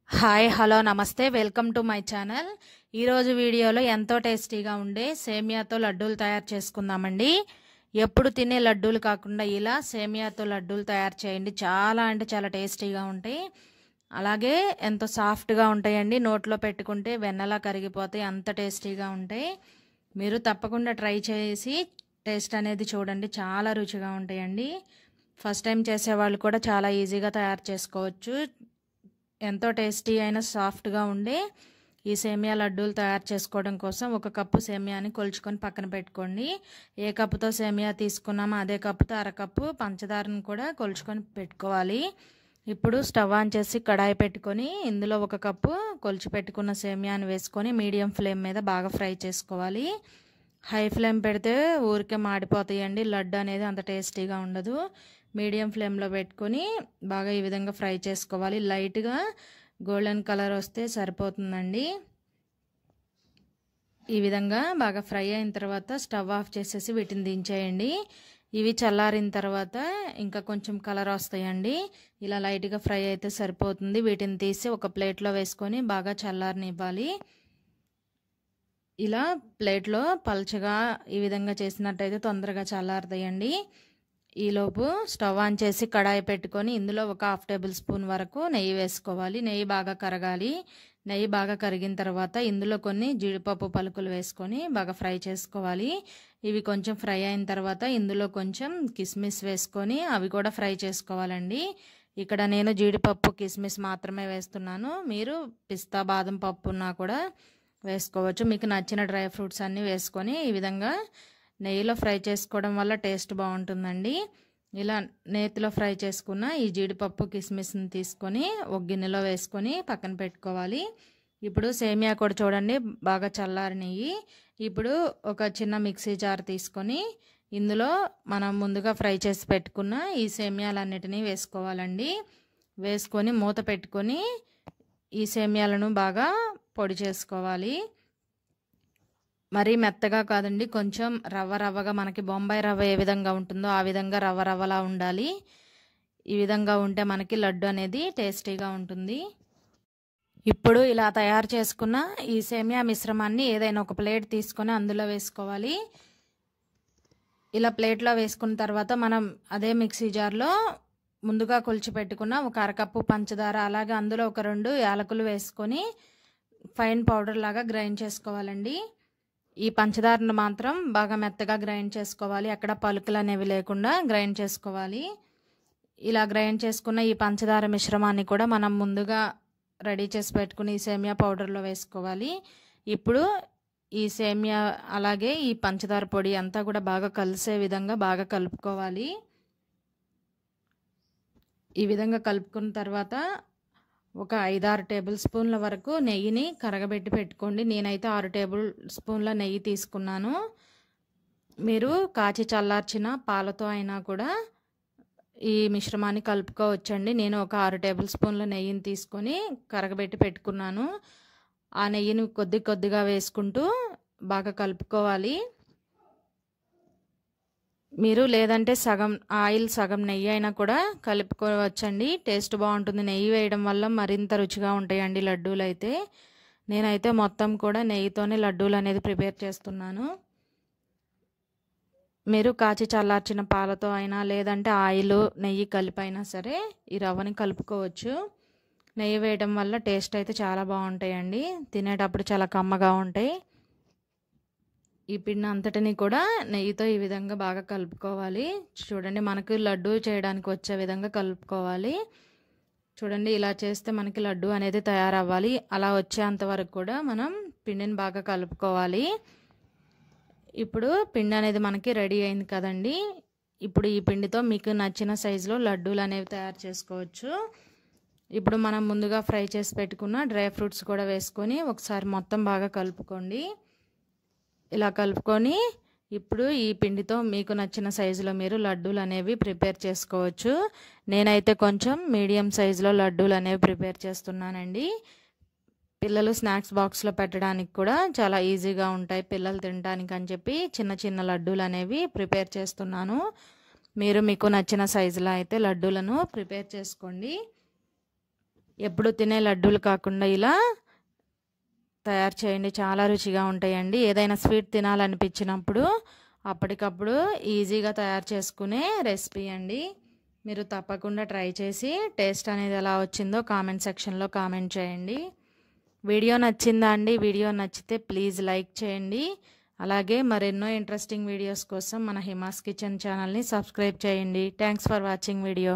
Hi hello నమస్తే welcome to my channel. ఈరోజు వీడియోలో ఎంతో టేస్టీగా ఉండే సేమియాతో లడ్డూలు తయారు చేసుకుందామండి. ఎప్పుడు తినే లడ్డూలు కాకుండా ఇలా సేమియాతో లడ్డూలు తయారు చేయండి. చాలా అంటే చాలా టేస్టీగా ఉంటాయి. అలాగే ఎంతో సాఫ్ట్గా ఉంటాయండి. నోట్లో పెట్టుకుంటే వెన్నలా కరిగిపోతాయి, అంత టేస్టీగా ఉంటాయి. మీరు తప్పకుండా ట్రై చేసి టేస్ట్ అనేది చూడండి, చాలా రుచిగా ఉంటాయండి. ఫస్ట్ టైం చేసేవాళ్ళు కూడా చాలా ఈజీగా తయారు చేసుకోవచ్చు. ఎంతో టేస్టీ అయిన సాఫ్ట్గా ఉండే ఈ సేమియా లడ్డూలు తయారు చేసుకోవడం కోసం ఒక కప్పు సేమియాని కొలుచుకొని పక్కన పెట్టుకోండి. ఏ కప్పుతో సేమియా తీసుకున్నామో అదే కప్పుతో అరకప్పు పంచదారను కూడా కొలుచుకొని పెట్టుకోవాలి. ఇప్పుడు స్టవ్ ఆన్ చేసి కడాయి పెట్టుకొని ఇందులో ఒక కప్పు కొలిచి పెట్టుకున్న సేమియాని వేసుకొని మీడియం ఫ్లేమ్ మీద బాగా ఫ్రై చేసుకోవాలి. హై ఫ్లేమ్ పెడితే ఊరికే మాడిపోతాయండి, లడ్డు అనేది అంత టేస్టీగా ఉండదు. మీడియం ఫ్లేమ్లో పెట్టుకొని బాగా ఈ విధంగా ఫ్రై చేసుకోవాలి. లైట్గా గోల్డెన్ కలర్ వస్తే సరిపోతుందండి. ఈ విధంగా బాగా ఫ్రై అయిన తర్వాత స్టవ్ ఆఫ్ చేసేసి వీటిని దించేయండి. ఇవి చల్లారిన తర్వాత ఇంకా కొంచెం కలర్ వస్తాయండి. ఇలా లైట్గా ఫ్రై అయితే సరిపోతుంది. వీటిని తీసి ఒక ప్లేట్లో వేసుకొని బాగా చల్లారనివ్వాలి. ఇలా ప్లేట్లో పల్చగా ఈ విధంగా చేసినట్టయితే తొందరగా చల్లారుతాయండి. ఈలోపు స్టవ్ ఆన్ చేసి కడాయి పెట్టుకొని ఇందులో ఒక 1/2 టేబుల్ స్పూన్ వరకు నెయ్యి వేసుకోవాలి. నెయ్యి బాగా కరగాలి. నెయ్యి బాగా కరిగిన తర్వాత ఇందులో కొన్ని జీడిపప్పు పలుకులు వేసుకొని బాగా ఫ్రై చేసుకోవాలి. ఇవి కొంచెం ఫ్రై అయిన తర్వాత ఇందులో కొంచెం కిస్మిస్ వేసుకొని అవి కూడా ఫ్రై చేసుకోవాలండి. ఇక్కడ నేను జీడిపప్పు కిస్మిస్ మాత్రమే వేస్తున్నాను. మీరు పిస్తా బాదం పప్పు ఉన్నా కూడా వేసుకోవచ్చు. మీకు నచ్చిన డ్రై ఫ్రూట్స్ అన్నీ వేసుకొని ఈ విధంగా నెయ్యిలో ఫ్రై చేసుకోవడం వల్ల టేస్ట్ బాగుంటుందండి. ఇలా నేతిలో ఫ్రై చేసుకున్న ఈ జీడిపప్పు కిస్మిస్ని తీసుకొని ఒక గిన్నెలో వేసుకొని పక్కన పెట్టుకోవాలి. ఇప్పుడు సేమియా కూడా చూడండి బాగా చల్లారినవి. ఇప్పుడు ఒక చిన్న మిక్సీ జార్ తీసుకొని ఇందులో మనం ముందుగా ఫ్రై చేసి పెట్టుకున్న ఈ సేమియాలన్నిటినీ వేసుకోవాలండి. వేసుకొని మూత పెట్టుకొని ఈ సేమియాలను బాగా పొడి చేసుకోవాలి. మరీ మెత్తగా కాదండి, కొంచెం రవ్వగా మనకి బొంబాయి రవ్వ ఏ విధంగా ఉంటుందో ఆ విధంగా రవ్వలా ఉండాలి. ఈ విధంగా ఉంటే మనకి లడ్డు అనేది టేస్టీగా ఉంటుంది. ఇప్పుడు ఇలా తయారు చేసుకున్న ఈ సేమియా మిశ్రమాన్ని ఏదైనా ఒక ప్లేట్ తీసుకొని అందులో వేసుకోవాలి. ఇలా ప్లేట్లో వేసుకున్న తర్వాత మనం అదే మిక్సీ జార్లో ముందుగా కొలిచి పెట్టుకున్న ఒక అరకప్పు పంచదార, అలాగే అందులో ఒక 2 యాలకులు వేసుకొని ఫైన్ పౌడర్ లాగా గ్రైండ్ చేసుకోవాలండి. ఈ పంచదారను మాత్రం బాగా మెత్తగా గ్రైండ్ చేసుకోవాలి. అక్కడ పలుకులు అనేవి లేకుండా గ్రైండ్ చేసుకోవాలి. ఇలా గ్రైండ్ చేసుకున్న ఈ పంచదార మిశ్రమాన్ని కూడా మనం ముందుగా రెడీ చేసి పెట్టుకుని ఈ సేమియా పౌడర్లో వేసుకోవాలి. ఇప్పుడు ఈ సేమియా అలాగే ఈ పంచదార పొడి అంతా కూడా బాగా కలిసే విధంగా బాగా కలుపుకోవాలి. ఈ విధంగా కలుపుకున్న తర్వాత ఒక 5-6 టేబుల్ స్పూన్ల వరకు నెయ్యిని కరగబెట్టి పెట్టుకోండి. నేనైతే 6 టేబుల్ స్పూన్ల నెయ్యి తీసుకున్నాను. మీరు కాచి చల్లార్చిన పాలతో అయినా కూడా ఈ మిశ్రమాన్ని కలుపుకోవచ్చండి. నేను ఒక 6 టేబుల్ స్పూన్ల నెయ్యిని తీసుకొని కరగబెట్టి పెట్టుకున్నాను. ఆ నెయ్యిని కొద్దిగా వేసుకుంటూ బాగా కలుపుకోవాలి. మీరు లేదంటే సగం ఆయిల్ సగం నెయ్యి అయినా కూడా కలుపుకోవచ్చండి, టేస్ట్ బాగుంటుంది. నెయ్యి వేయడం వల్ల మరింత రుచిగా ఉంటాయండి లడ్డూలు అయితే. నేనైతే మొత్తం కూడా నెయ్యితోనే లడ్డూలు అనేది ప్రిపేర్ చేస్తున్నాను. మీరు కాచి చల్లార్చిన పాలతో అయినా లేదంటే ఆయిల్ నెయ్యి కలిపైనా సరే ఈ రవ్వని కలుపుకోవచ్చు. నెయ్యి వేయడం వల్ల టేస్ట్ అయితే చాలా బాగుంటాయండి, తినేటప్పుడు చాలా కమ్మగా ఉంటాయి. ఈ పిండి అంతటిని కూడా నెయ్యితో ఈ విధంగా బాగా కలుపుకోవాలి. చూడండి మనకు లడ్డు చేయడానికి వచ్చే విధంగా కలుపుకోవాలి. చూడండి ఇలా చేస్తే మనకి లడ్డు అనేది తయారవ్వాలి. అలా వచ్చేంత వరకు కూడా మనం పిండిని బాగా కలుపుకోవాలి. ఇప్పుడు పిండి అనేది మనకి రెడీ అయింది కదండి. ఇప్పుడు ఈ పిండితో మీకు నచ్చిన సైజులో లడ్డూలు అనేవి తయారు చేసుకోవచ్చు. ఇప్పుడు మనం ముందుగా ఫ్రై చేసి పెట్టుకున్న డ్రై ఫ్రూట్స్ కూడా వేసుకొని ఒకసారి మొత్తం బాగా కలుపుకోండి. ఇలా కలుపుకొని ఇప్పుడు ఈ పిండితో మీకు నచ్చిన సైజులో మీరు లడ్డూలు అనేవి ప్రిపేర్ చేసుకోవచ్చు. నేనైతే కొంచెం మీడియం సైజులో లడ్డూలు అనేవి ప్రిపేర్ చేస్తున్నానండి. పిల్లలు స్నాక్స్ బాక్స్లో పెట్టడానికి కూడా చాలా ఈజీగా ఉంటాయి పిల్లలు తినడానికి అని చెప్పి చిన్న లడ్డూలు అనేవి ప్రిపేర్ చేస్తున్నాను. మీరు మీకు నచ్చిన సైజులో అయితే లడ్డూలను ప్రిపేర్ చేసుకోండి. ఎప్పుడు తినే లడ్డూలు కాకుండా ఇలా తయారు చేయండి, చాలా రుచిగా ఉంటాయండి. ఏదైనా స్వీట్ తినాలనిపించినప్పుడు అప్పటికప్పుడు ఈజీగా తయారు చేసుకునే రెసిపీ అండి. మీరు తప్పకుండా ట్రై చేసి టేస్ట్ అనేది ఎలా వచ్చిందో కామెంట్ సెక్షన్లో కామెంట్ చేయండి. వీడియో నచ్చిందా అండి? వీడియో నచ్చితే ప్లీజ్ లైక్ చేయండి. అలాగే మరెన్నో ఇంట్రెస్టింగ్ వీడియోస్ కోసం మన హిమాస్ కిచెన్ ఛానల్ని సబ్స్క్రైబ్ చేయండి. Thanks for watching video.